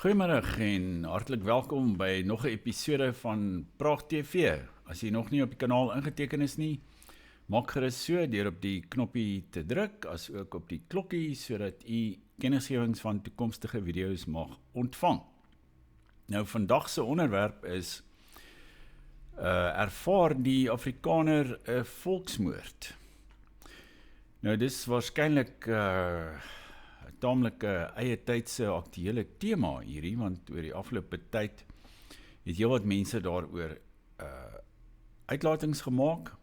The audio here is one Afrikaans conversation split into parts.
Goeiemiddag en hartlik welkom by nog 'n episode van Praag TV. As jy nog nie op die kanaal ingeteken is nie, maak gerus so deur op die knoppie te druk, as ook op die klokkie, sodat u kennisgewings van toekomstige video's mag ontvang. Nou, vandag se onderwerp is ervaar die Afrikaner 'n volksmoord? Nou, dis waarskynlik taamlike eie tydse aktuele tema hierdie, want oor die afgelope tyd het heelwat mense daaroor uitlatings gemaak,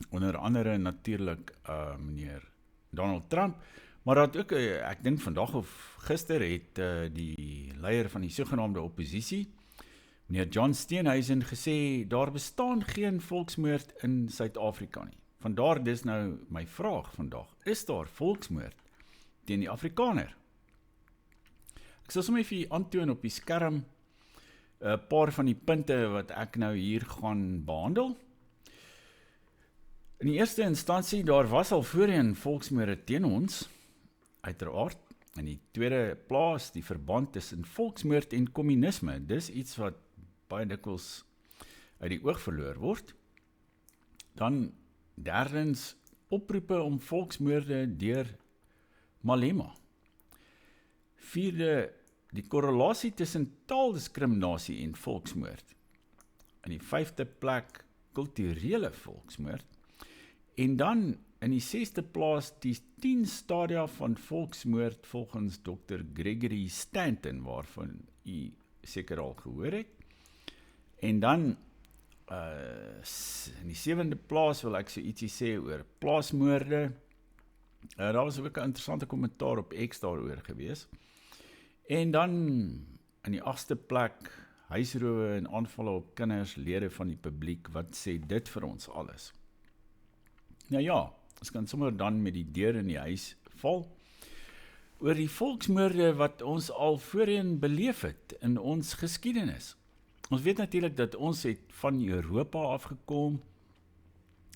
onder andere natuurlik meneer Donald Trump, maar dat ook, ek dink vandag of gister het die leier van die sogenaamde oppositie, meneer John Steenhuisen, gesê, daar bestaan geen volksmoord in Suid-Afrika nie. Vandaar dis nou my vraag vandag, is daar volksmoord teen die Afrikaner? Ek sal sommer vir julle aantoon op die skerm 'n paar van die punte wat ek nou hier gaan behandel. In die eerste instansie, daar was al voorheen volksmoorde teen ons, uiteraard. In die tweede plaas, die verband tussen volksmoord en kommunisme. Dis iets wat baie dikwels uit die oog verloor word. Dan derdens, oproepe om volksmoorde deur Malema. Vierde, die korrelasie tussen taaldiskriminasie en volksmoord. In die vyfde plek, kulturele volksmoord. En dan in die sesde plaas, die 10 stadia van volksmoord volgens Dr. Gregory Stanton, waarvan u seker al gehoor het. En dan in die sewende plaas wil ek so ietsie sê oor plaasmoorde. Daar was ook 'n interessante kommentaar op X daaroor gewees. En dan in die 8ste plek, huisrowe en aanvalle op kinders, lede van die publiek, wat sê dit vir ons alles? Nou ja, ons kan sommer dan met die deur in die huis val, oor die volksmoorde wat ons al voorheen beleef het in ons geskiedenis. Ons weet natuurlik dat ons het van Europa afgekom,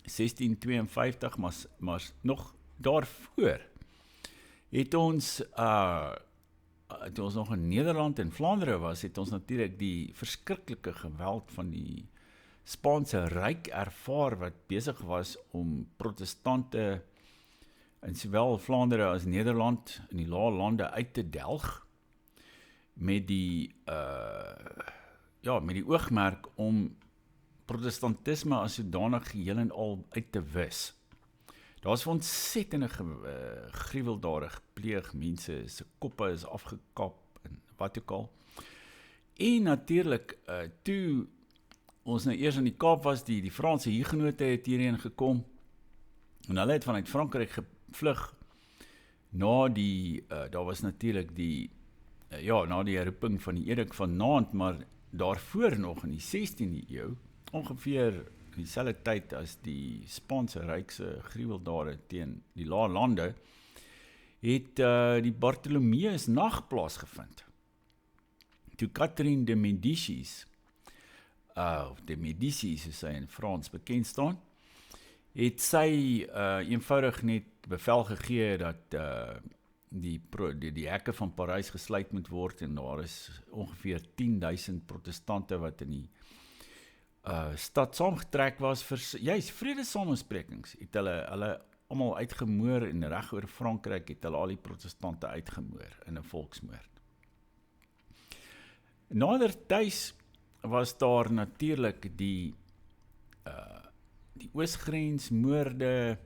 1652, maar nog daarvoor het ons, toe ons nog in Nederland en Vlaanderen was, het ons natuurlik die verskriklike geweld van die Spaanse ryk ervaar, wat besig was om protestante in sowel Vlaanderen as Nederland in die lae lande uit te delg, met die oogmerk om protestantisme as sodanig geheel en al uit te wis. Daar is ontsettende gruweldade gepleeg, mense se koppe is afgekap en wat ook al. En natuurlik, toe ons nou eers in die Kaap was, die Franse hugenote het hierheen gekom, en hulle het vanuit Frankryk gevlug, na die, daar was natuurlik die, na die herroeping van die Edik van Nantes, maar daarvoor nog in die 16de eeu, ongeveer in dieselfde tyd as die Spaanse rykse gruweldade teen die lae lande, het die Bartholomeus nag plaasgevind. Toe Catherine de Medicis, of de Medici, soos sy in Frans bekend staan, het sy eenvoudig net bevel gegee dat die hekke van Parys gesluit moet word, en daar is ongeveer 10.000 protestante wat in die stad saamgetrek was vir juist vredesamesprekings, het hulle allemaal uitgemoor, en reg oor Frankryk het hulle al die protestante uitgemoor in 'n volksmoord. Nadertuis was daar natuurlik die oosgrensmoorde,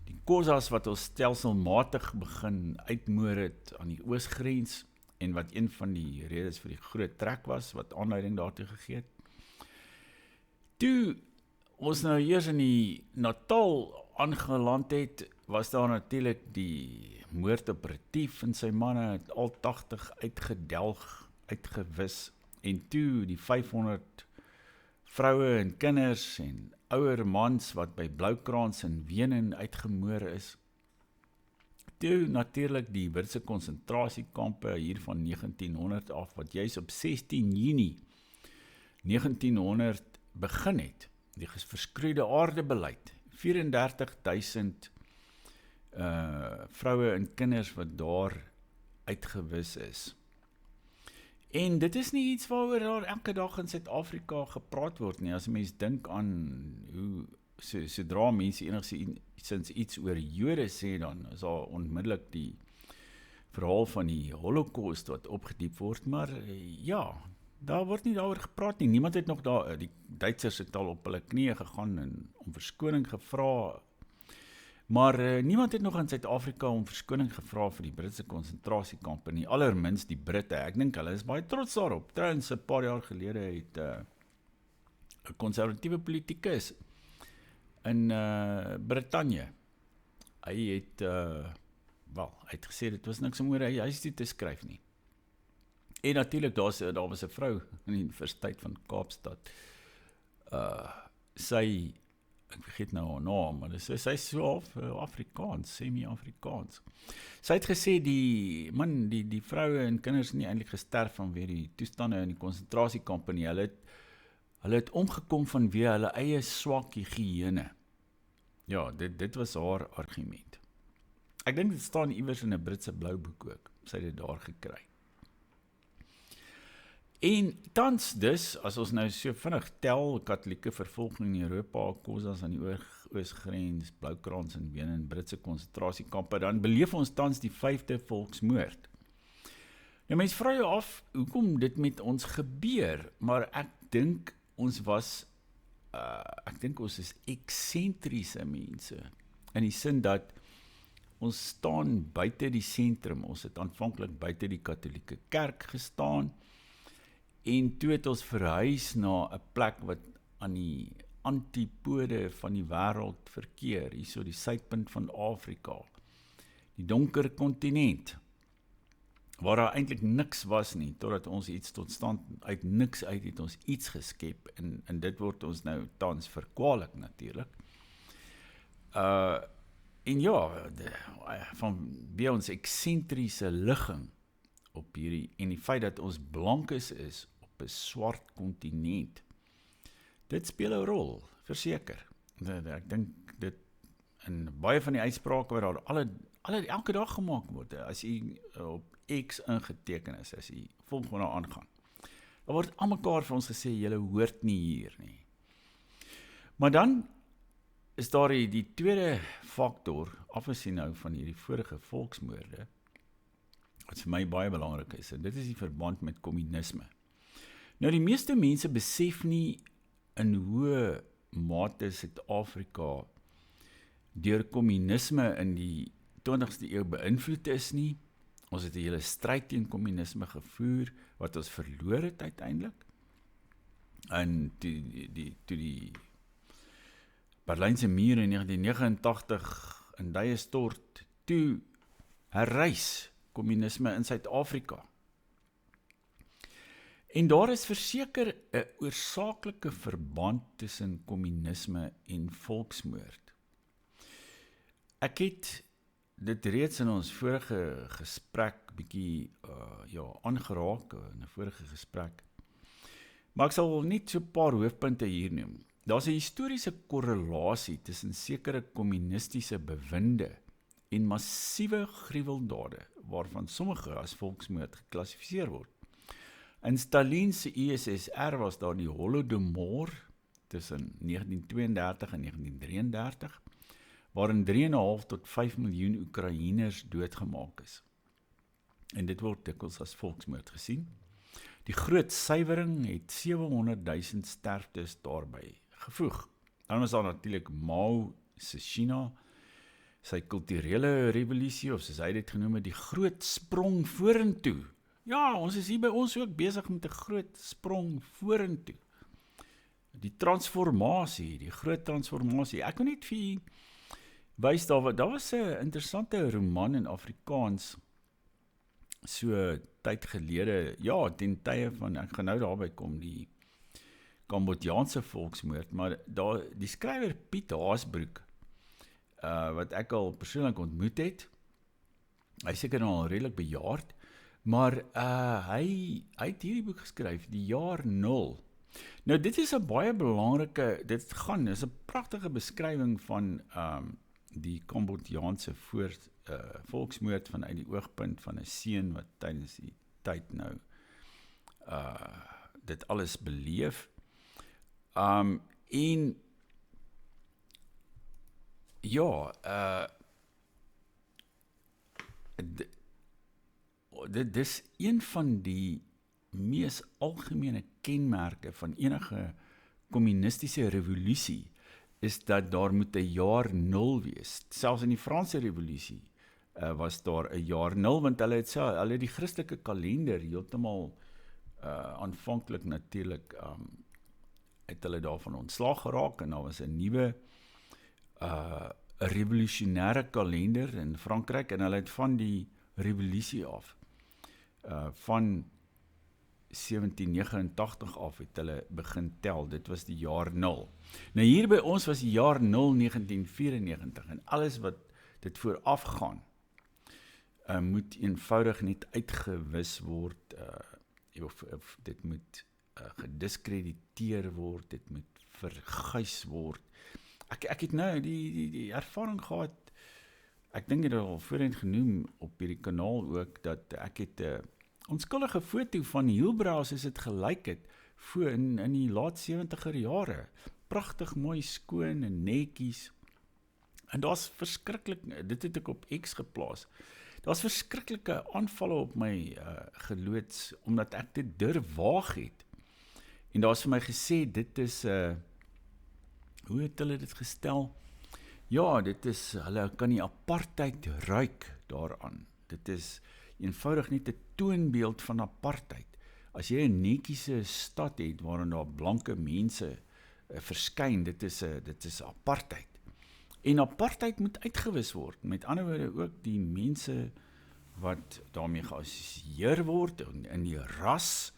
die Khoisas wat ons stelselmatig begin uitmoor het aan die oosgrens, en wat een van die redes vir die groot trek was, wat aanleiding daartoe gegee het. Toe ons nou eers in die Natal aangeland het, was daar natuurlik die moordoperatief en sy manne het al 80 uitgedelg, uitgewis, en toe die 500 vroue en kinders en ouer mans wat by Bloukrans en Wenen uitgemoor is. Toe natuurlik die Britse konsentrasiekampe hier van 1900 af, wat juist op 16 Junie 1900 begin het, die verskroeide aardebeleid, 34.000 vroue en kinders wat daar uitgewis is. En dit is nie iets waaroor daar elke dag in Suid-Afrika gepraat word nie. As 'n mens dink aan hoe sodra mense enigsins iets oor Jode sê, dan is daar onmiddellik die verhaal van die Holocaust wat opgediep word, maar ja, daar word nie daaroor gepraat nie. Niemand het nog die Duitsers het al op hulle knieë gegaan en om verskoning gevra, maar niemand het nog in Suid-Afrika om verskoning gevra vir die Britse konsentrasiekampe nie, allerminst die Britte. Ek dink hulle is baie trots daarop. Trouwens, 'n paar jaar gelede het 'n konservatiewe politikus in Brittanje, hy het hy het gesê dit was niks om oor hy huis toe te skryf nie. En natuurlik daar was 'n vrou in die Universiteit van Kaapstad. Sy, ek vergeet nou haar naam, maar sy is so Afrikaans, semi-Afrikaans. Sy het gesê die vroue en kinders nie eintlik gesterf vanweë die toestande in die konsentrasiekampe nie. Hulle het omgekom vanweë hulle eie swak higiëne. Ja, dit was haar argument. Ek dink dit staan iewers in 'n Britse blouboek ook. Sy het dit daar gekry. En tans dus, as ons nou so vinnig tel, Katolieke vervolging in Europa, Khoisas aan die oosgrens, Bloukrans in Wene en Britse konsentrasiekampe, dan beleef ons tans die 5de volksmoord. Nou mens vra jou af, hoekom dit met ons gebeur, maar ek dink ons is eksentriese mense, in die sin dat ons staan buite die sentrum, ons het aanvanklik buite die Katolieke kerk gestaan, en toe het ons verhuis na 'n plek wat aan die antipode van die wêreld verkeer, hierso die suidpunt van Afrika, die donker kontinent, waar daar eintlik niks was nie, totdat ons iets tot stand, uit niks uit het ons iets geskep, en dit word ons nou tans verkwalik natuurlik. En ja, vanweë ons eksentriese ligging op hierdie, en die feit dat ons blankes is op 'n swart kontinent, dit speel 'n rol, verseker. Ek dink dit, in baie van die uitsprake wat daar elke dag gemaak word, as jy op X ingeteken is, as jy volgende aangaan, dan word almekaar vir ons gesê, julle hoort nie hier nie. Maar dan is daar die tweede faktor, afgesien nou van hierdie vorige volksmoorde, wat vir my baie belangrik is, en dit is die verband met kommunisme. Nou die meeste mense besef nie in hoe mate Suid-Afrika deur kommunisme in die 20ste eeu beïnvloed is nie. Ons het 'n hele stryd teen kommunisme gevoer, wat ons verloor het uiteindelik. En toe die Berlynse muur in 1989 in duie stort, toe herrys kommunisme in Suid-Afrika. En daar is verseker 'n oorsaaklike verband tussen kommunisme en volksmoord. Ek het dit reeds in ons vorige gesprek bietjie aangeraak, in 'n vorige gesprek. Maar ek sal net so 'n paar hoofpunte hier noem. Daar's 'n historiese korrelasie tussen sekere kommunistiese bewinde en massiewe gruweldade, waarvan sommige as volksmoord geklassifiseer word. In Stalin se USSR was daar die Holodomor tussen 1932 en 1933, waarin 3,5 tot 5 miljoen Oekraïners doodgemaak is. En dit word dikwels as volksmoord gesien. Die groot suiwering het 700,000 sterftes daarby gevoeg. Dan was daar natuurlik Mao se China, sy kulturele revolusie, of soos hy dit genoem het, die groot sprong vorentoe. Ja, ons is hier by ons ook besig met 'n groot sprong vorentoe. Die transformasie, die groot transformasie. Ek wil net vir u wys, daar was 'n interessante roman in Afrikaans, so tyd gelede, ja, ten tye van, ek gaan nou daarby kom, die Kambodjaanse volksmoord, maar die skrywer Piet Haasbroek, wat ek al persoonlik ontmoet het, hy is seker al redelik bejaard, maar hy het hierdie boek geskryf, Die Jaar 0. Nou dit is 'n baie belangrike, is 'n pragtige beskrywing van die Kambodjaanse volksmoord vanuit die oogpunt van 'n seun wat tydens die tyd nou dit alles beleef. En ja, dit is een van die mees algemene kenmerke van enige kommunistiese revolusie, is dat daar moet 'n jaar 0 wees. Selfs in die Franse revolusie was daar 'n jaar 0, want hulle het die Christelike kalender heeltemal aanvanklik natuurlik het hulle daarvan ontslaag geraak en daar was 'n nuwe 'n revolusionêre kalender in Frankryk en hulle het van die revolusie af van 1789 af het hulle begin tel. Dit was die jaar 0. Nou hier by ons was die jaar 0 1994 en alles wat dit vooraf gaan moet eenvoudig net uitgewis word of dit moet gediskrediteer word, dit moet verguis word. Ek het nou die ervaring gehad, ek dink dit al voorheen genoem op hierdie kanaal ook, dat ek het 'n onskuldige foto van Hielbra as dit gelyk het voor in die laat 70er jare. Pragtig mooi skoon en netjies. En daar's verskriklik, dit het ek op X geplaas. Daar's verskriklike aanvalle op my geloods omdat ek dit durf waag het. En daar's vir my gesê dit is hoe het hulle dit gestel? Ja, dit is hulle kan die apartheid ruik daaraan. Dit is eenvoudig net 'n toonbeeld van apartheid. As jy 'n netjiese stad het waarin daar blanke mense verskyn, dit is apartheid. En apartheid moet uitgewis word. Met ander woorde ook die mense wat daarmee geassosieer word in die ras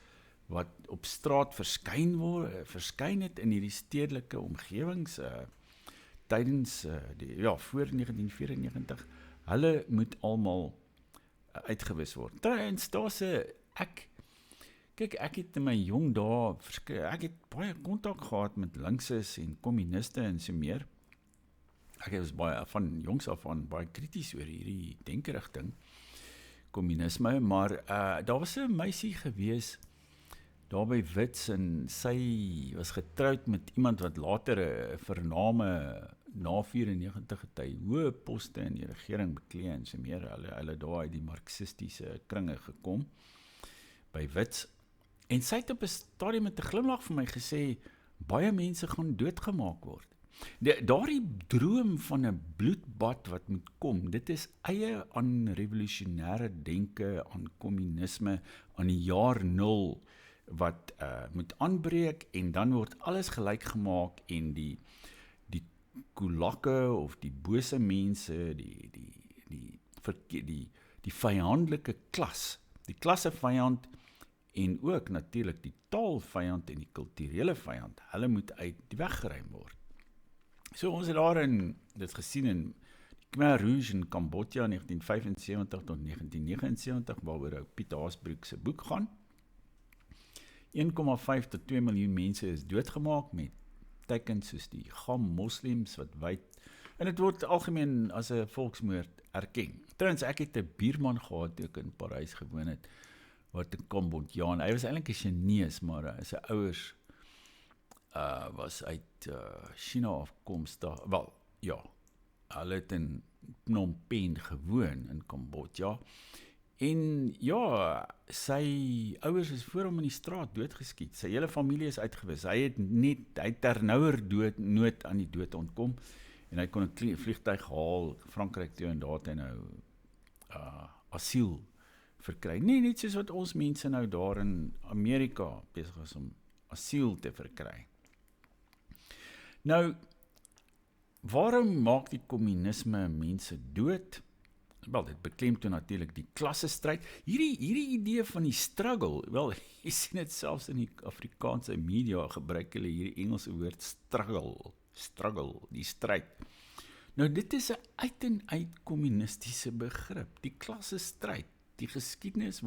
wat op straat verskyn het in hierdie stedelike omgewings tydens voor 1994. Hulle moet almal uitgewis word. Trouwens, daar's ek het in my jong dae ek het baie kontak gehad met linkses en kommuniste en so meer. Ek was baie van jongs af aan baie krities oor hierdie denkerigting, kommunisme, maar daar was 'n meisie gewees daar by Wits en sy was getroud met iemand wat later 'n vername na 94 het hy hoë poste in die regering beklee en so meer. Hulle daar uit die marxistiese kringe gekom by Wits. En sy het op 'n stadium met 'n glimlag vir my gesê, baie mense gaan doodgemaak word. Daardie droom van 'n bloedbad wat moet kom, dit is eie aan revolusionêre denke, aan kommunisme, aan die jaar 0 wat moet aanbreek en dan word alles gelyk gemaak en die kulakke of die bose mense, die vyandelike klas, die klassevyand en ook natuurlik die taalvyand en die kulturele vyand, hulle moet uit die weg geruim word. So ons het daarin dit gesien in die Khmer Rouge in Kambodja 1975 tot 1979 waaroor Piet Haasbroek se boek gaan. 1,5 tot 2 miljoen mense is doodgemaak met tekens soos die Gam moslems wat wyd en dit word algemeen as 'n volksmoord erken. Trouwens, ek het 'n buurman gehad toe ek in Parys gewoon het wat 'n Kambodjaan. Hy was eintlik 'n Chinees, maar sy ouers was uit China afkomstig. Wel, ja. Hulle het in Phnom Penh gewoon in Kambodja. En ja, sy ouers is voor hom in die straat doodgeskiet. Sy hele familie is uitgewis. Hy het ternouwernood aan die dood ontkom en hy kon 'n vliegtuig haal Frankryk toe en daar het hy nou asiel verkry. Nee, net soos wat ons mense nou daar in Amerika besig is om asiel te verkry. Nou, waarom maak die kommunisme mense dood? Wel, dit beklemtoon natuurlik die klassestryd. Hierdie idee van die struggle, wel, jy sien dit selfs in die Afrikaanse media gebruik hulle hierdie Engelse woord struggle, die stryd. Nou, dit is 'n uit en uit kommunistiese begrip, die klassestryd. Die geskiedenis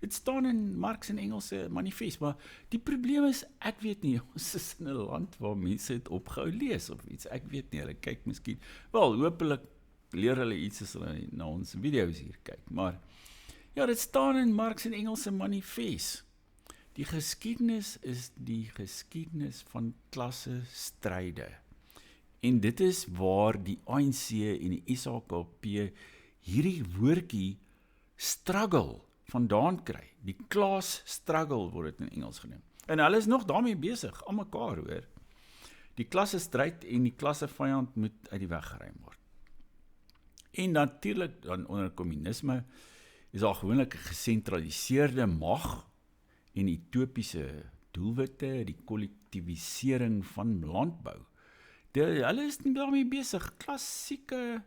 dit staan in Marx en Engels se manifest, maar die probleem is, ek weet nie, ons is in 'n land waar mense het opgehou lees of iets, ek weet nie, hulle kyk miskien, wel, hopelik leer hulle iets as hulle na ons video's hier kyk, maar ja, dit staan in Marx en Engels se manifest. Die geskiedenis is die geskiedenis van klassestryde. En dit is waar die ANC en die SHKP hierdie woordjie struggle vandaan kry. Die class struggle word dit in Engels genoem. En hulle is nog daarmee besig, aan mekaar hoor. Die klassestryd en die klassevyand moet uit die weg geruim word. En natuurlik dan onder kommunisme is daar gewoonlik 'n gesentraliseerde mag en utopiese doelwitte, die kollektivisering van landbou. Hulle is nie daarmee besig, klassieke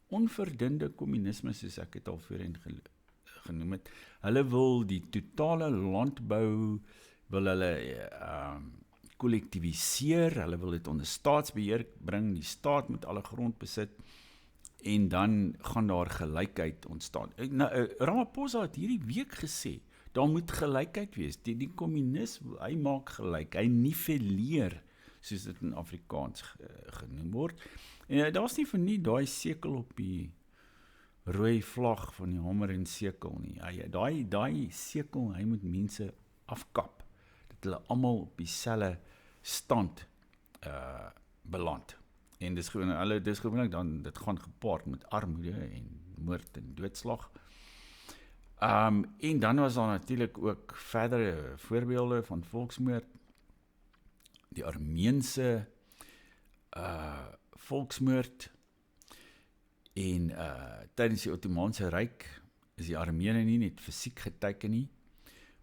onverdunde kommunisme soos ek het al voorheen genoem het. Hulle wil die totale landbou, wil hulle kollektiviseer, hulle wil dit onder staatsbeheer bring, die staat moet alle grond besit, en dan gaan daar gelykheid ontstaan. Ramaphosa het hierdie week gesê, daar moet gelykheid wees. Die kommunis, hy maak gelyk, hy nivelleer, soos dit in Afrikaans genoem word. En daar's nie vir nie daai sekel op die rooi vlag van die hamer en sekel nie. Daai sekel, hy moet mense afkap, dat hulle almal op dieselfde stand beland. En dis gewoonlik dan, dit gaan gepaard met armoede en moord en doodslag. En dan was daar natuurlik ook verdere voorbeelde van volksmoord. Die Armeense volksmoord en tydens die Ottomaanse Ryk is die Armene nie net fisiek geteken nie,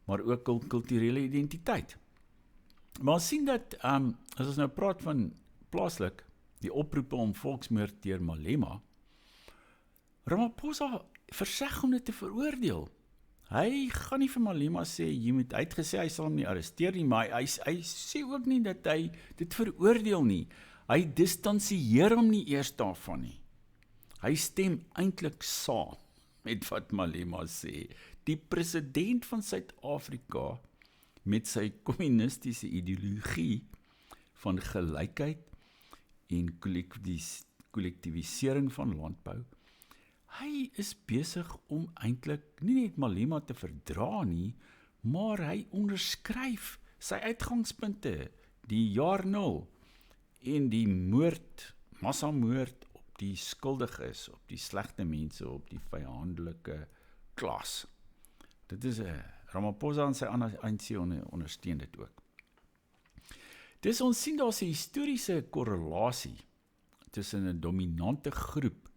maar ook kulturele identiteit. Maar ons sien dat, as ons nou praat van plaaslik, die oproepe om volksmoord deur Malema, Ramaphosa verseg om dit te veroordeel. Hy gaan nie vir Malema sê, hy het gesê hy sal hom nie arresteer nie, maar hy sê ook nie dat hy dit veroordeel nie. Hy distansieer hom nie eers daarvan nie. Hy stem eintlik saam met wat Malema sê. Die president van Suid-Afrika met sy kommunistiese ideologie van gelykheid en kollektivisering van landbou, hy is besig om eintlik nie net Malema te verdra nie, maar hy onderskryf sy uitgangspunte, die jaar 0, en die massamoord op die skuldiges, op die slegte mense, op die vyandelike klas. Dit is Ramaphosa en sy ANC ondersteun dit ook. Dus ons sien daar 'n historiese korrelasie tussen 'n dominante groep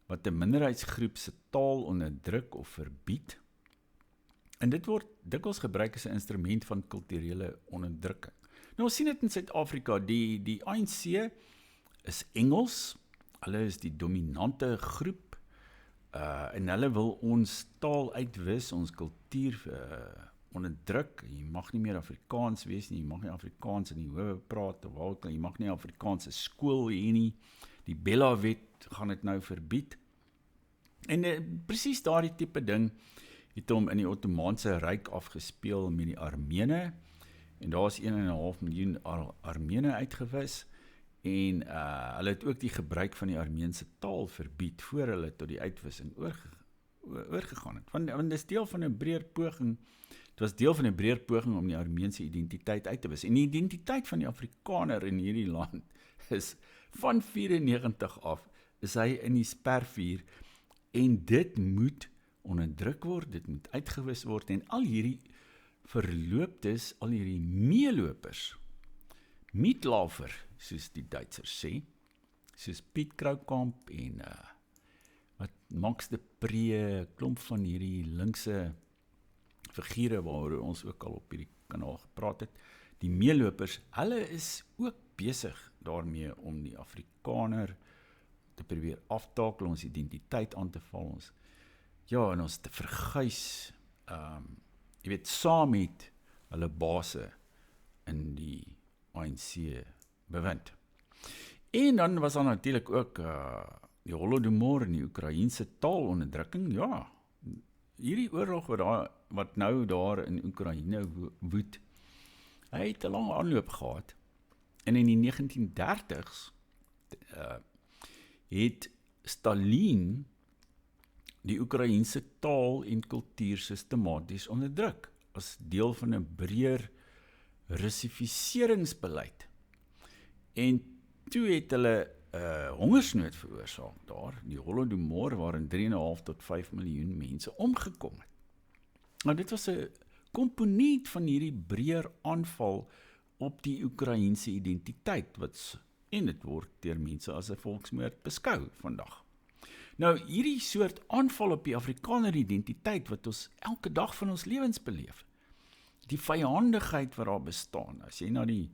wat 'n minderheidsgroep se taal onderdruk of verbied. En dit word dikwels gebruik as 'n instrument van kulturele onderdrukking. Nou ons sien dit in Suid-Afrika, die ANC is Engels, hulle is die dominante groep, en hulle wil ons taal uitwis, ons kultuur onderdruk. Jy mag nie meer Afrikaans wees nie, jy mag nie Afrikaans in die howe praat, jy mag nie Afrikaanse skool hê nie, die Bella-wet gaan dit nou verbied. En presies daardie tipe ding het hom in die Ottomaanse Ryk afgespeel met die Armene, en daar is 1,5 miljoen Armene uitgewis, en hulle het ook die gebruik van die Armeense taal verbied, voor hulle tot die uitwissing oorgegaan het. Want dit is deel van 'n breër poging, dit was deel van 'n breër poging om die Armeense identiteit uit te wis. En die identiteit van die Afrikaner in hierdie land is van 94 af, is hy in die spervuur, en dit moet onderdruk word, dit moet uitgewis word, en al hierdie verlooptes, al hierdie meelopers, Meatloafer, soos die Duitsers sê, soos Piet Kroukamp en Max de Pre, klomp van hierdie linkse figure waaroor ons ook al op hierdie kanaal gepraat het, die meelopers, hulle is ook besig daarmee om die Afrikaner te probeer aftakel, ons identiteit aan te val, en ons te verguis, jy weet, saam met hulle base in die ANC bewind. En dan was daar natuurlik ook die Holodomor en die Oekraïense taalonderdrukking, hierdie oorlog wat nou daar in Oekraïne woed, hy het 'n lang aanloop gehad, en in die 1930s het Stalin die Oekraïense taal en kultuur sistematies onderdruk. as deel van 'n breër russifiseringsbeleid. En toe het hulle hongersnood veroorsaak daar, die Holodomor, waarin 3,5 tot 5 miljoen mense omgekom het. Nou dit was 'n komponent van hierdie breër aanval op die Oekraïense identiteit, en dit word deur mense as 'n volksmoord beskou vandag. Nou hierdie soort aanval op die Afrikaner identiteit wat ons elke dag van ons lewens beleef, die vyandigheid wat daar bestaan, as jy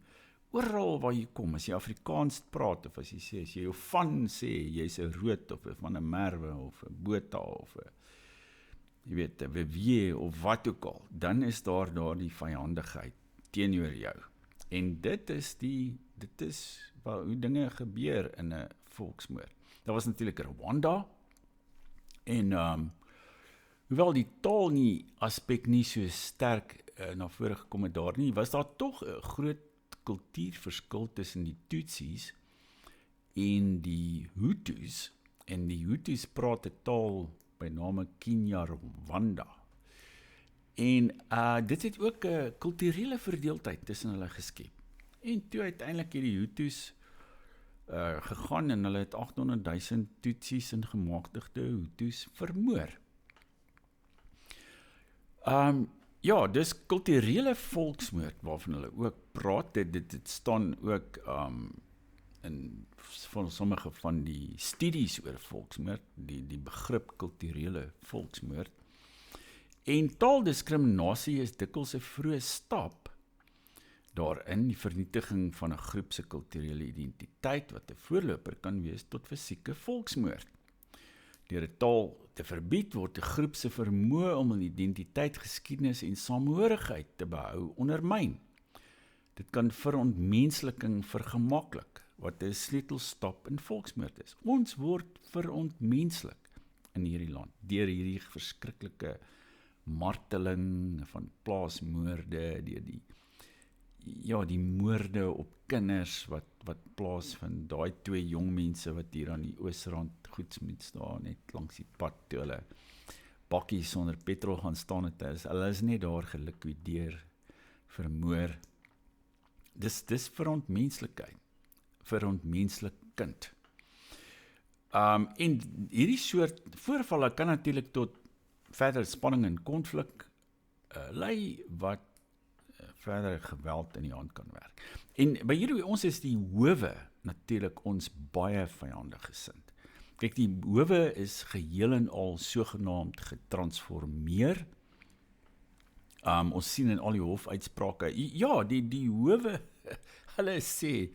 oral waar jy kom, as jy Afrikaans praat, of as jy jou van sê, jy's 'n Rood, of van 'n Merwe, of 'n Botha, of 'n Wewe, of wat ook al, dan is daar die vyandigheid teenoor jou. En dit is hoe dinge gebeur in 'n volksmoord. Daar was natuurlik Rwanda, en hoewel die taal aspek nie so sterk na vore gekom het daar nie, was daar tog 'n groot kultuurverskil tussen die Tutsis en die Hutus, en die Hutus praat 'n taal by name Kinyarwanda. En dit het ook 'n kulturele verdeeldheid tussen hulle geskep. En toe uiteindelik het die Hutus gegaan en hulle het 800,000 Tutsis en gemagtigde Hutus vermoor. Ja, dis kulturele volksmoord waarvan hulle ook praat. Dit staan ook in van sommige van die studies oor volksmoord, die begrip kulturele volksmoord. En taaldiskriminasie is dikwels 'n vroeë stap daarin, die vernietiging van 'n groep se kulturele identiteit wat 'n voorloper kan wees tot fisieke volksmoord. Deur 'n taal te verbied word 'n groep se vermoë om 'n identiteit, geskiedenis en samehorigheid te behou ondermyn. Dit kan verontmensliking vergemaklik, wat 'n sleutelstap in volksmoord is. Ons word verontmenslik in hierdie land deur hierdie verskriklike marteling van plaasmoorde, deur die moorde op kinders wat plaasvind, daai 2 jong mense wat hier aan die Oosrand Goedsmeet staan, net langs die pad, toe hulle bakkies sonder petrol gaan staan het, hulle is net daar gelikwideer, vermoor. Dis verontmenslikend. En hierdie soort voorvalle kan natuurlik tot verder spanning en konflik lei wat verder geweld in die hand kan werk. En by hierdie ons is die howe natuurlik ons baie vyandig gesind. Kyk, die howe is geheel en al sogenaamd getransformeer. Ons sien in al die hofuitsprake, ja, die howe, hulle sê,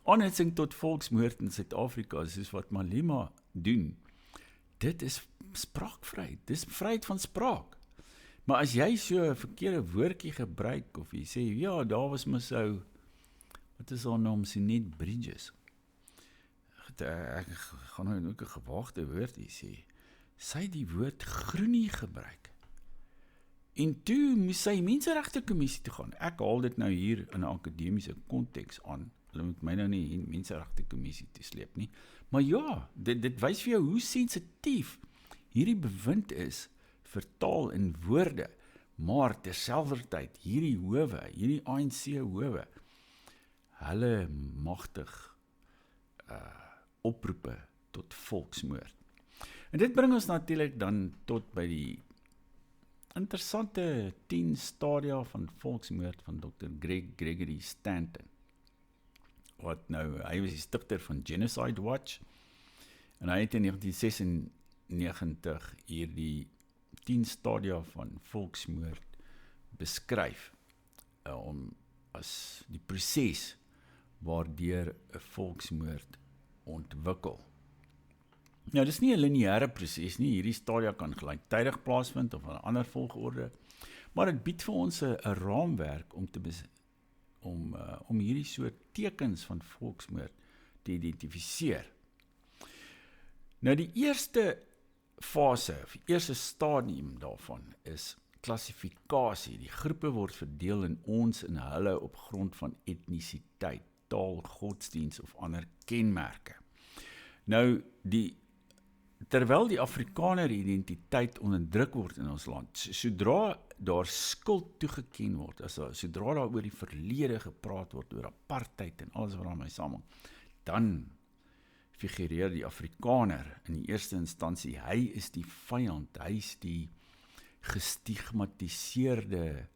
aanhitsing tot volksmoord in Suid-Afrika, soos wat Malema doen, dit is spraakvryheid, dis vryheid van spraak. Maar as jy so 'n verkeerde woordjie gebruik, of jy sê, ja, daar was mos ou, wat is haar naam, Sinet Bridges, ek gaan nou ook 'n gewaagde woord hier sê, sy het die woord groenie gebruik, en toe moes sy Menseregte Kommissie toe gaan. Ek haal dit nou hier in 'n akademiese konteks aan, hulle moet my nou nie in Menseregte Kommissie toe sleep nie, maar ja, dit wys vir jou hoe sensitief hierdie bewind is vir taal en woorde, maar terselfdertyd hierdie howe, hierdie ANC howe, hulle magtig oproepe tot volksmoord. En dit bring ons natuurlik dan tot by die interessante 10 stadia van volksmoord van Dr. Gregory Stanton. Hy was die stigter van Genocide Watch, en hy het in 1996 hierdie 10 stadia van volksmoord beskryf, as die proses waardeur 'n volksmoord ontwikkel. Nou, dis nie 'n lineêre proses nie, hierdie stadia kan gelyktydig plaasvind of in 'n ander volgorde, maar dit bied vir ons 'n raamwerk om hierdie soort tekens van volksmoord te identifiseer. Nou, die eerste fase, of die eerste stadium daarvan is klassifikasie. Die groepe word verdeel in ons en hulle op grond van etnisiteit, taal, godsdiens of ander kenmerke. Nou, terwyl die Afrikaner identiteit onderdruk word in ons land, sodra daar skuld toegeken word, sodra daar oor die verlede gepraat word, oor apartheid en alles wat daarmee saamhang, dan figureer die Afrikaner in die eerste instansie, hy is die vyand, hy is die gestigmatiseerde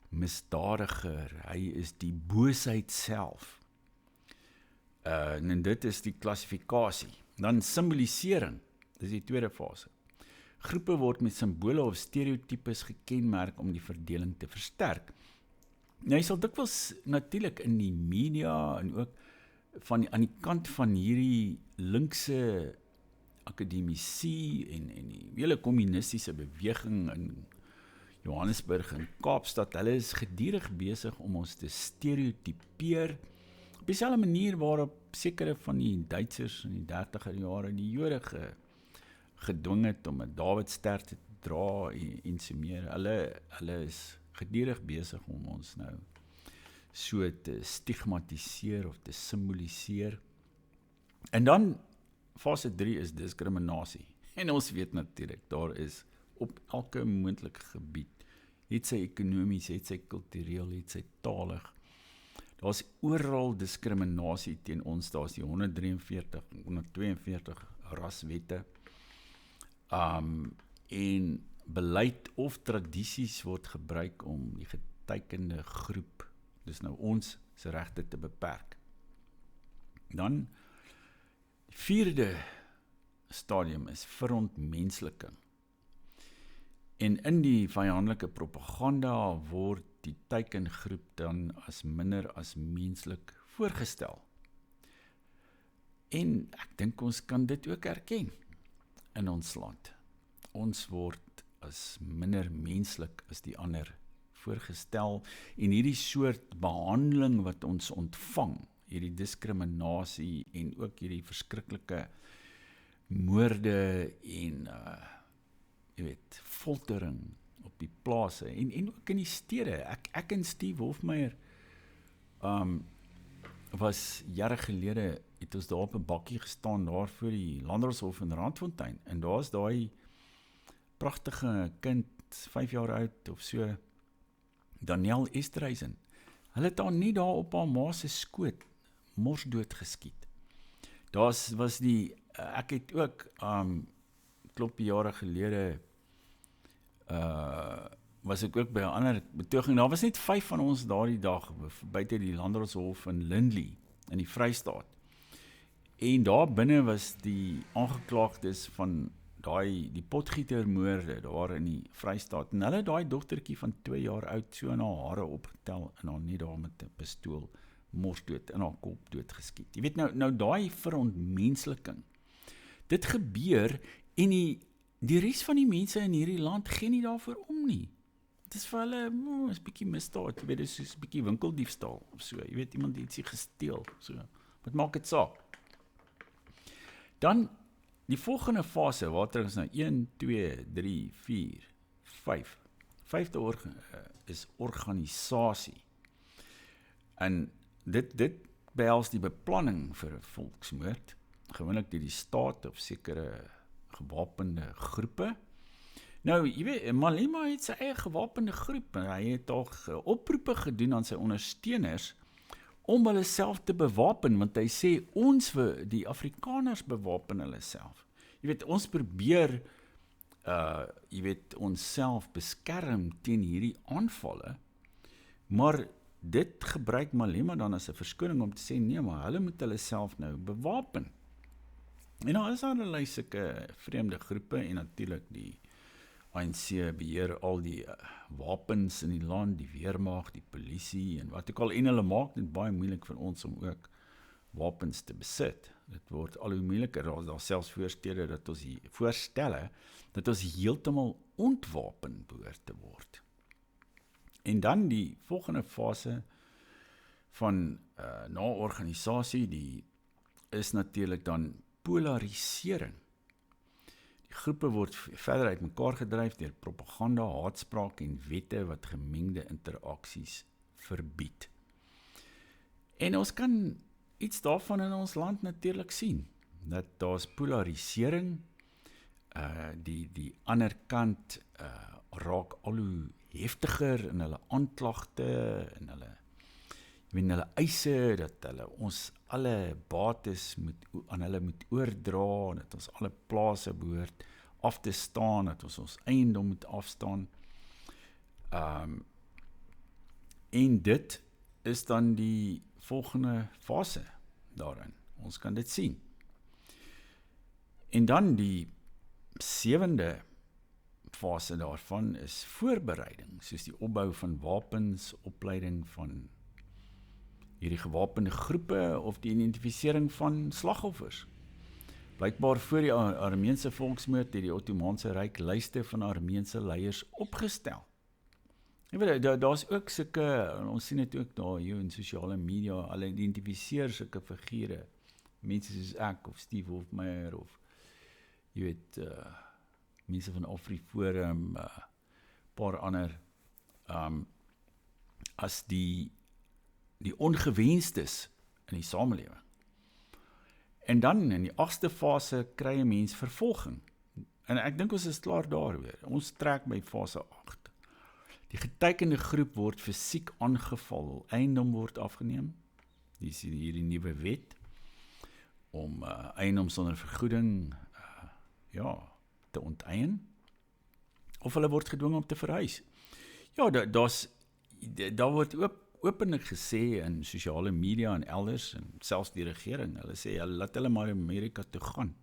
misdadiger, hy is die boosheid self. En dit is die klassifikasie. Dan symbolisering, dis die tweede fase. Groepe word met simbole of stereotypes gekenmerk om die verdeling te versterk. Nou, jy sal dikwels natuurlik in die media en ook aan die kant van hierdie linkse akademici en die hele kommunistiese beweging in Johannesburg en Kaapstad, hulle is gedurig besig om ons te stereotypeer, op dieselfde manier waarop sekere van die Duitsers in die 30er jare die Jode gedwing het om 'n Davidster te dra en so meer. Hulle is gedurig besig om ons nou so te stigmatiseer of te simboliseer. En dan fase 3 is diskriminasie. En ons weet natuurlik, daar is op elke moontlike gebied, het sy ekonomies, het sy kultureel, het sy talig. Daar is oral diskriminasie teen ons, daar is die 142 raswette, en beleid of tradisies word gebruik om die getekende groep, dis nou ons se regte te beperk. Dan die vierde stadium is verontmensliking. En in die vyandelike propaganda word die teikengroep dan as minder as menslik voorgestel. En ek dink ons kan dit ook erken in ons land. Ons word as minder menslik as die ander voorgestel en hierdie soort behandeling wat ons ontvang, hierdie diskriminasie en ook hierdie verskriklike moorde en foltering op die plase en ook in die stede. Ek en Steve Hofmeyer was jare gelede, het ons daar op 'n bakkie gestaan daar voor die Landdroshof in Randfontein en daar is daai pragtige kind, 5 jaar oud of so, Daniel Esterhuizen. Hulle het haar nie daar op haar ma se skoot morsdood geskiet. Was die, ek het ook klopie jare gelede was ek ook by 'n ander betoging. Daar was net 5 van ons daardie dag buite die Landdroshof in Lindley in die Vrystaat. En daar binne was die aangeklaagdes van die potgietermoorde daar in die Vrystaat. En hulle daai dogtertjie van 2 jaar oud so in haar hare opgetel en haar net daar met 'n pistool morsdood in haar kop doodgeskiet. Jy weet nou daai verontmensliking. Dit gebeur en die res van die mense in hierdie land gee nie daarvoor om nie. Dit is vir hulle, is bietjie misdaad, jy weet, dit is soos bietjie winkeldiefstal of so, jy weet, iemand het ietsie gesteel, so, wat maak dit saak? Dan, die volgende fase, waar terug is nou 1, 2, 3, 4, 5. Vyfde is organisasie. En dit behels die beplanning vir 'n volksmoord, gewoonlik deur die staat of sekere gewapende groepe. Nou, jy weet, Malema het sy eie gewapende groep, en hy het ook oproepe gedoen aan sy ondersteuners, om hulle self te bewapen, want hy sê, die Afrikaners bewapen hulle self. Jy weet, ons probeer, ons self beskerm teen hierdie aanvalle, maar dit gebruik Malema dan as 'n verskoning om te sê, nee, maar hulle moet hulle self nou bewapen. En daar is allerlei sulke vreemde groepe, en natuurlik die ANC beheer al die wapens in die land, die weermag, die polisie en wat ook al, en hulle maak dit baie moeilik vir ons om ook wapens te besit. Dit word al hoe moeiliker, daar selfs voorstelle dat ons heeltemal ontwapen behoort te word. En dan die volgende fase van na organisasie, is natuurlik dan polarisering. Die groepe word verder uit mekaar gedryf deur propaganda, haatspraak en wette wat gemengde interaksies verbied. En ons kan iets daarvan in ons land natuurlik sien, dat daar's polarisering, die ander kant raak al hoe heftiger in hulle aanklagte en hulle eise dat hulle ons alle bates aan hulle moet oordra, dat ons alle plase behoort af te staan, dat ons eiendom moet afstaan. En dit is dan die volgende fase daarin. Ons kan dit sien. En dan die 7de fase daarvan is voorbereiding, soos die opbou van wapens, opleiding van hierdie gewapende groepe of die identifisering van slagoffers. Blykbaar voor die Armeense volksmoord het die Ottomaanse Ryk lyste van Armeense leiers opgestel. Daar's ook sulke, ons sien dit ook daar hier in sosiale media, hulle identifiseer sulke figure, mense soos ek of Steve Hofmeyer of jy weet, mense van AfriForum, paar ander, as die ongewenstes in die samelewing. En dan in die 8ste fase kry 'n mens vervolging. En ek dink ons is klaar daar weer. Ons trek by fase 8. Die getekende groep word fisiek aangeval, eiendom word afgeneem. Dis hierdie nuwe wet om eiendom sonder vergoeding te onteien. Of hulle word gedwing om te verhuis. Ja, daar word openlik gesê in sosiale media en elders, en selfs die regering, hulle sê, laat hulle maar in Amerika toe gaan.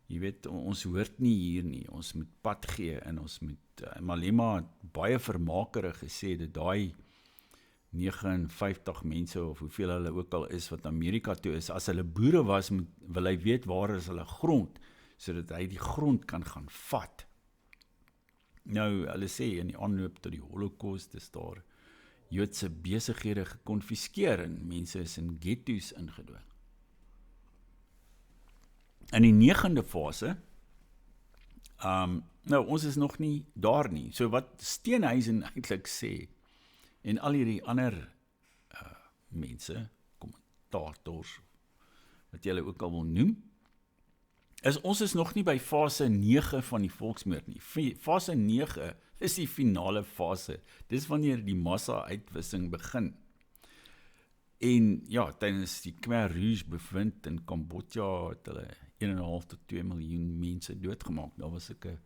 Jy weet, ons hoort nie hier nie, ons moet pad gee, en ons moet, Malema het baie vermakerig gesê, dat daai 59 mense, of hoeveel hulle ook al is, wat Amerika toe is, as hulle boere was, wil hy weet waar is hulle grond, sodat hy die grond kan gaan vat. Nou, hulle sê, in die aanloop tot die Holocaust is daar Joodse besighede gekonfiskeer en mense is in ghetto's ingedwing. In die 9de fase, ons is nog nie daar nie. So wat Steenhuisen eintlik sê, en al hierdie ander mense, kommentators, wat jy hulle ook al wil noem, is ons is nog nie by fase 9 van die volksmoord nie. Fase 9 is die finale fase. Dis wanneer die massa-uitwissing begin. En ja, tydens die Khmer Rouge bevind in Kambodja het hulle 1,5 tot 2 miljoen mense doodgemaak. Daar was sulke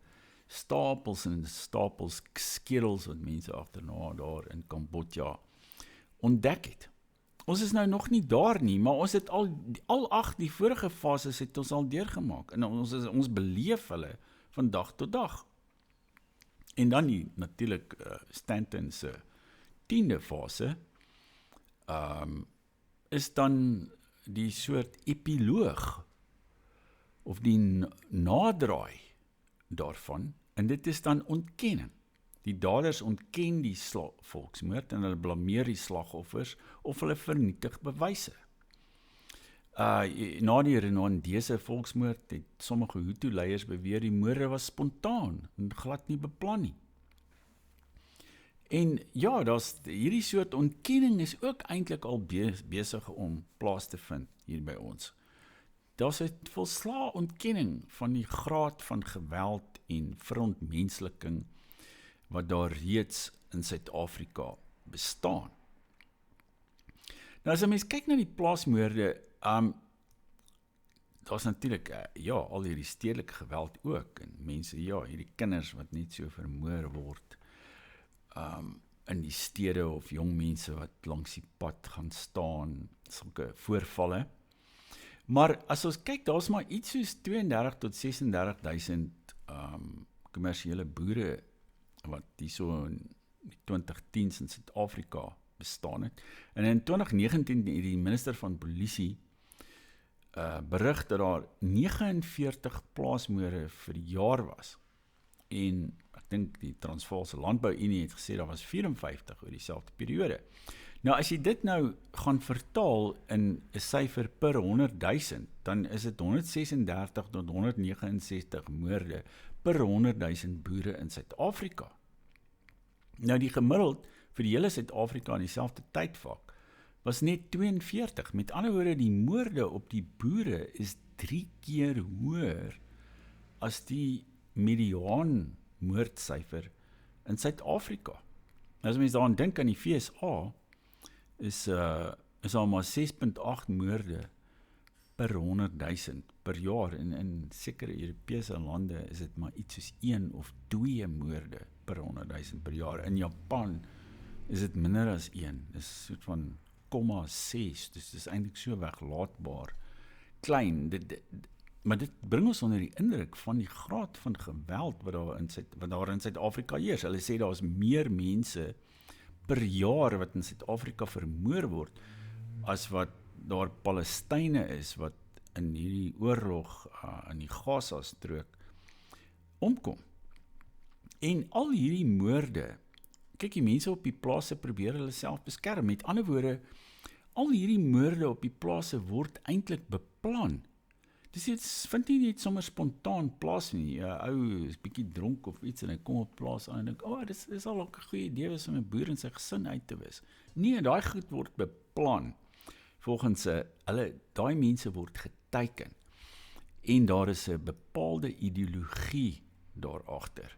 stapels en stapels skedels wat mense agterna daar in Kambodja ontdek het. Ons is nou nog nie daar nie, maar ons het al 8 die vorige fases het ons al deurgemaak. En ons beleef hulle van dag tot dag. En dan natuurlik Stanton se 10de fase is dan die soort epiloog of die nadraai daarvan, en dit is dan ontkenning. Die daders ontken die volksmoord en hulle blameer die slagoffers of hulle vernietig bewyse. Na die Rwandese volksmoord het sommige Hutu-leiers beweer die moorde was spontaan en glad nie beplan nie. En ja, hierdie soort ontkenning is ook eintlik al besig om plaas te vind hier by ons. Daar's 'n volslae ontkenning van die graad van geweld en verontmensliking wat daar reeds in Suid-Afrika bestaan. Nou as 'n mens kyk na die plaasmoorde, daar's natuurlik al hierdie stedelike geweld ook, en mense, hierdie kinders wat net so vermoor word, in die stede, of jong mense wat langs die pad gaan staan, sulke voorvalle. Maar as ons kyk, daar's maar iets soos 32 tot 36.000 kommersiële boere wat die so in die 2010s in Suid-Afrika bestaan het. En in 2019 het die minister van polisie berig dat daar 49 plaasmoorde vir die jaar was. En ek dink die Transvaalse Landbou-Unie het gesê daar was 54 oor dieselfde periode. Nou as jy dit nou gaan vertaal in 'n syfer per 100.000, dan is dit 136 tot 169 moorde per 100.000 boere in Suid-Afrika. Nou die gemiddeld vir die hele Suid-Afrika in dieselfde tydvak was net 42. Met ander woorde, die moorde op die boere is 3 keer hoër as die mediaan moordsyfer in Suid-Afrika. As mens daaraan dink aan die FSA, is daar maar 6.8 moorde per 100.000 per jaar. En in sekere Europese lande is dit maar iets soos 1 of 2 moorde per 100.000 per jaar. In Japan is dit minder as 1. Dis soort van 0,6. Dus dis eintlik so weglaatbaar klein. Maar dit bring ons onder die indruk van die graad van geweld wat daar in Suid-Afrika heers. Hulle sê daar is meer mense per jaar wat in Suid-Afrika vermoor word, as wat daar Palestynë is, wat in hierdie oorlog in die Gaza-strook omkom. En al hierdie moorde, kyk, die mense op die plase probeer hulle self beskerm. Met ander woorde, al hierdie moorde op die plase word eintlik beplan. Dis iets, vind nie net sommer spontaan plaas nie. Ou is bietjie dronk of iets en hy kom op plaas aan en dink, dis al 'n goeie idee is om 'n boer en sy gesin uit te wis. Nee, daai goed word beplan. Volgens daai mense word geteken. En daar is 'n bepaalde ideologie daarachter.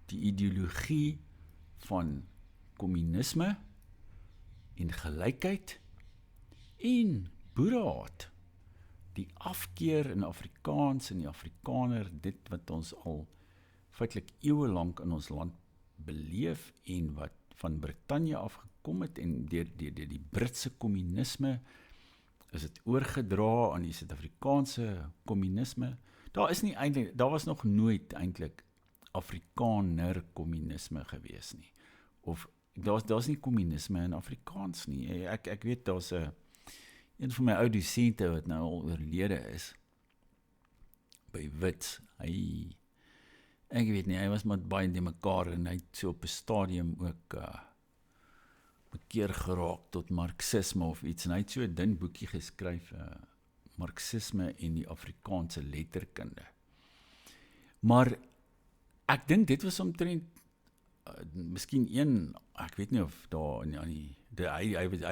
Die ideologie van kommunisme en gelykheid en boerehaat. Die afkeer in Afrikaans en die Afrikaner, dit wat ons al feitelik eeue lank in ons land beleef en wat van Brittanje afgekom het en deur die Britse kommunisme is dit oorgedra aan die Suid-Afrikaanse kommunisme. Daar was nog nooit eintlik Afrikaner kommunisme gewees nie. Of daar's nie kommunisme in Afrikaans nie. Ek weet daar's een van my ou dosente wat nou al oorlede is by Wits. Ek weet nie, hy was maar baie in mekaar en hy het so op 'n stadium ook bekeer geraak tot Marxisme of iets, en hy het so 'n dun boekie geskryf, Marxisme en die Afrikaanse letterkunde. Maar ek dink dit was omtrent miskien ek weet nie of daar hy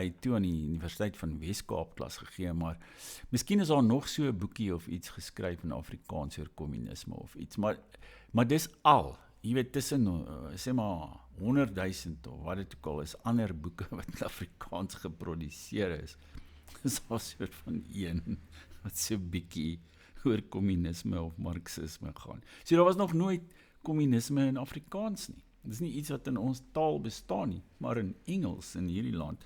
het toe aan die Universiteit van Wes-Kaap klas gegee, maar miskien is daar nog so 'n boekie of iets geskryf in Afrikaans oor kommunisme of iets, maar dis al. Jy weet, tussen, sê maar 100.000 of wat dit ook al is, ander boeke wat in Afrikaans geproduseer is daar soort van een wat so bietjie oor kommunisme of Marxisme gaan. So daar was nog nooit kommunisme in Afrikaans nie. Dit is nie iets wat in ons taal bestaan nie, maar in Engels in hierdie land.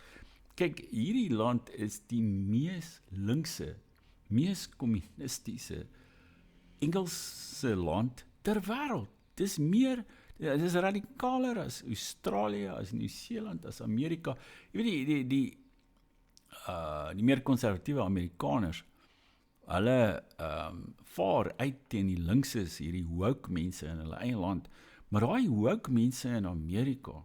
Kyk, hierdie land is die mees linkse, mees kommunistiese Engelse land ter wêreld. Dit is radikaler as Australië, as Nieu-Seeland, as Amerika. Jy weet die meer konservatiewe Amerikaners, hulle vaar uit teen die linkses, hierdie woke mense in hulle eie land. Maar daai woke mense in Amerika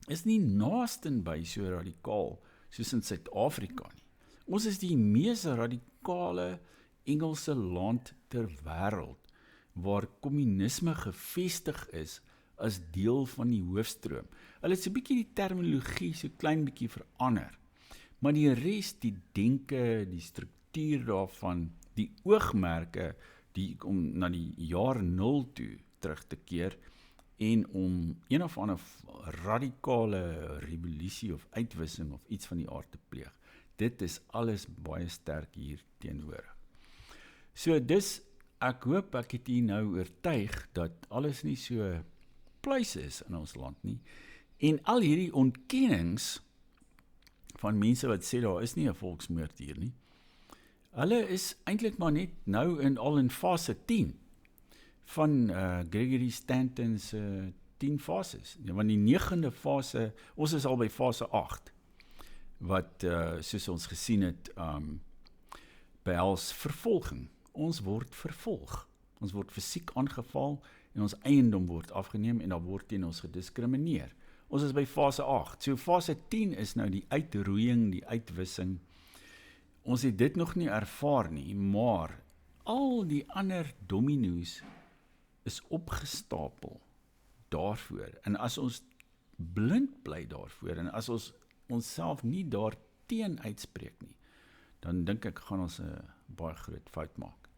is nie naasten by so radikaal soos in Suid-Afrika nie. Ons is die mees radikale Engelse land ter wêreld waar kommunisme gevestig is as deel van die hoofstroom. Hulle het so 'n bietjie die terminologie so klein bietjie verander. Maar die res, die denke, die struktuur daarvan, die oogmerke, om na die jaar 0 toe terug te keer en om een of ander radikale revolusie of uitwissing of iets van die aard te pleeg. Dit is alles baie sterk hier teenwoordig. So dis, ek hoop ek het hier nou oortuig dat alles nie so pluis is in ons land nie. En al hierdie ontkennings van mense wat sê daar is nie 'n volksmoord hier nie, hulle is eintlik maar net nou in fase 10 van Gregory Stanton's 10 fases. Want die 9de fase, ons is al by fase 8, wat soos ons gesien het, behels vervolging. Ons word vervolg. Ons word fisiek aangeval en ons eiendom word afgeneem en daar word teen ons gediskrimineer. Ons is by fase 8. So fase 10 is nou die uitroeiing, die uitwissing. Ons het dit nog nie ervaar nie, maar al die ander domino's is opgestapel daarvoor. En as ons blind bly daarvoor en as ons onsself nie daarteen uitspreek nie, dan dink ek gaan ons 'n baie groot fout maak.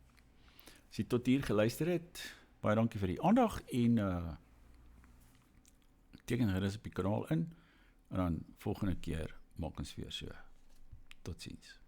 As jy tot hier geluister het, baie dankie vir die aandag en teken gerus op die kanaal in, en dan volgende keer maak ons weer so. Totsiens.